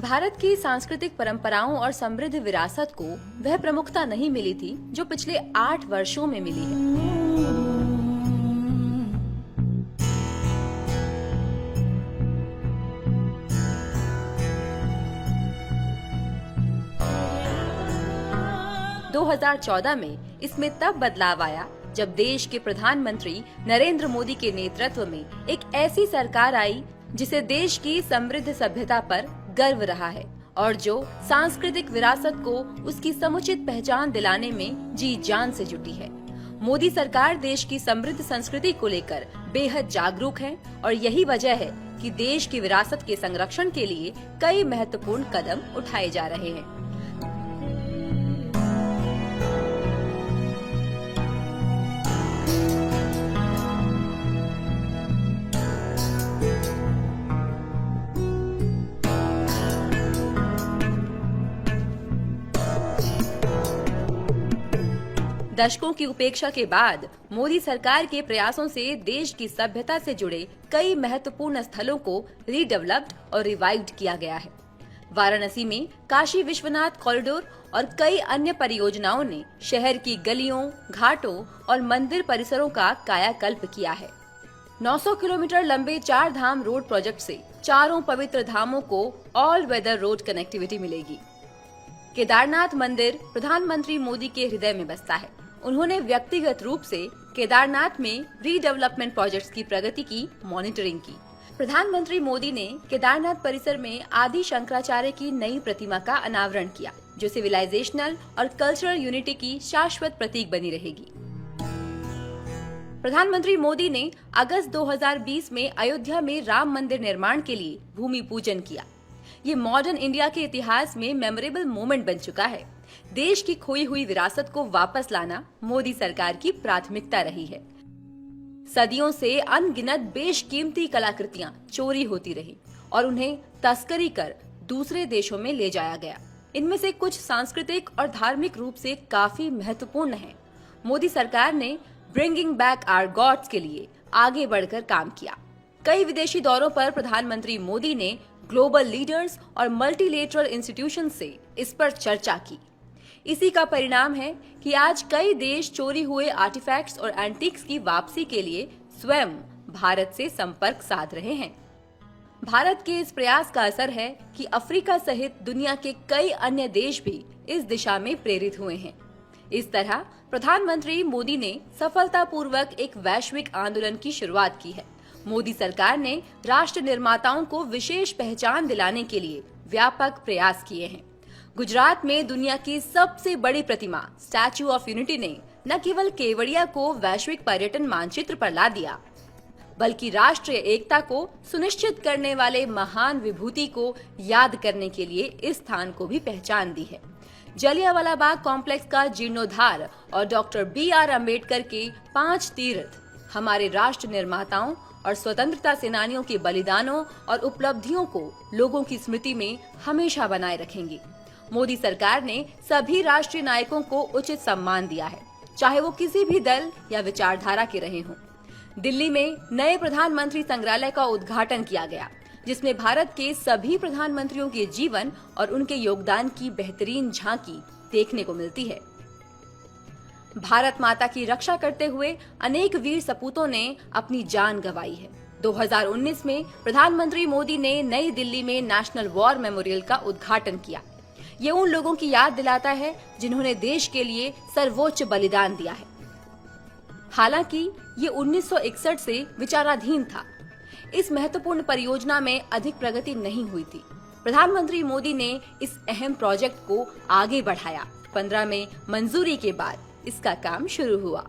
भारत की सांस्कृतिक परंपराओं और समृद्ध विरासत को वह प्रमुखता नहीं मिली थी जो पिछले 8 वर्षों में मिली है। 2014 में इसमें तब बदलाव आया जब देश के प्रधानमंत्री नरेंद्र मोदी के नेतृत्व में एक ऐसी सरकार आई जिसे देश की समृद्ध सभ्यता पर गर्व रहा है और जो सांस्कृतिक विरासत को उसकी समुचित पहचान दिलाने में जी जान से जुटी है। मोदी सरकार देश की समृद्ध संस्कृति को लेकर बेहद जागरूक है और यही वजह है कि देश की विरासत के संरक्षण के लिए कई महत्वपूर्ण कदम उठाए जा रहे हैं। दशकों की उपेक्षा के बाद मोदी सरकार के प्रयासों से देश की सभ्यता से जुड़े कई महत्वपूर्ण स्थलों को रीडेवलप्ड और रिवाइव्ड किया गया है। वाराणसी में काशी विश्वनाथ कॉरिडोर और कई अन्य परियोजनाओं ने शहर की गलियों, घाटों और मंदिर परिसरों का कायाकल्प किया है। 900 किलोमीटर लंबे 4 धाम रोड प्रोजेक्ट से चारों पवित्र धामों को ऑल वेदर रोड कनेक्टिविटी मिलेगी। केदारनाथ मंदिर प्रधानमंत्री मोदी के हृदय में बसता है। उन्होंने व्यक्तिगत रूप से केदारनाथ में रीडेवलपमेंट प्रोजेक्ट्स की प्रगति की मॉनिटरिंग की। प्रधानमंत्री मोदी ने केदारनाथ परिसर में आदि शंकराचार्य की नई प्रतिमा का अनावरण किया, जो सिविलाइजेशनल और कल्चरल यूनिटी की शाश्वत प्रतीक बनी रहेगी। प्रधानमंत्री मोदी ने अगस्त 2020 में अयोध्या में राम मंदिर निर्माण के लिए भूमि पूजन किया। ये मॉडर्न इंडिया के इतिहास में मेमोरेबल मोमेंट बन चुका है। देश की खोई हुई विरासत को वापस लाना मोदी सरकार की प्राथमिकता रही है। सदियों से अनगिनत बेशकीमती कलाकृतियां चोरी होती रही और उन्हें तस्करी कर दूसरे देशों में ले जाया गया। इनमें से कुछ सांस्कृतिक और धार्मिक रूप से काफी महत्वपूर्ण हैं। मोदी सरकार ने ब्रिंगिंग बैक आवर गॉड्स के लिए आगे बढ़कर काम किया। कई विदेशी दौरों पर प्रधानमंत्री मोदी ने ग्लोबल लीडर्स और मल्टीलेटरल इंस्टीट्यूशन से इस पर चर्चा की। इसी का परिणाम है कि आज कई देश चोरी हुए आर्टिफैक्ट्स और एंटीक्स की वापसी के लिए स्वयं भारत से संपर्क साध रहे हैं। भारत के इस प्रयास का असर है कि अफ्रीका सहित दुनिया के कई अन्य देश भी इस दिशा में प्रेरित हुए हैं। इस तरह प्रधानमंत्री मोदी ने सफलतापूर्वक एक वैश्विक आंदोलन की शुरुआत की है। मोदी सरकार ने राष्ट्र निर्माताओं को विशेष पहचान दिलाने के लिए व्यापक प्रयास किए हैं। गुजरात में दुनिया की सबसे बड़ी प्रतिमा स्टैच्यू ऑफ यूनिटी ने न केवल केवड़िया को वैश्विक पर्यटन मानचित्र पर ला दिया, बल्कि राष्ट्रीय एकता को सुनिश्चित करने वाले महान विभूति को याद करने के लिए इस स्थान को भी पहचान दी है। जलियांवाला बाग कॉम्प्लेक्स का जीर्णोद्धार और डॉक्टर BR अम्बेडकर के 5 तीर्थ हमारे राष्ट्र निर्माताओं और स्वतंत्रता सेनानियों के बलिदानों और उपलब्धियों को लोगों की स्मृति में हमेशा बनाए रखेंगे। मोदी सरकार ने सभी राष्ट्रीय नायकों को उचित सम्मान दिया है, चाहे वो किसी भी दल या विचारधारा के रहे हों। दिल्ली में नए प्रधानमंत्री संग्रहालय का उद्घाटन किया गया, जिसमें भारत के सभी प्रधानमंत्रियों के जीवन और उनके योगदान की बेहतरीन झांकी देखने को मिलती है। भारत माता की रक्षा करते हुए अनेक वीर सपूतों ने अपनी जान गंवाई है। 2019 में प्रधानमंत्री मोदी ने नई दिल्ली में नेशनल वॉर मेमोरियल का उद्घाटन किया। ये उन लोगों की याद दिलाता है जिन्होंने देश के लिए सर्वोच्च बलिदान दिया है। हालांकि ये 1961 से विचाराधीन था। इस महत्वपूर्ण परियोजना में अधिक प्रगति नहीं हुई थी। प्रधानमंत्री मोदी ने इस अहम प्रोजेक्ट को आगे बढ़ाया। 15 में मंजूरी के बाद इसका काम शुरू हुआ।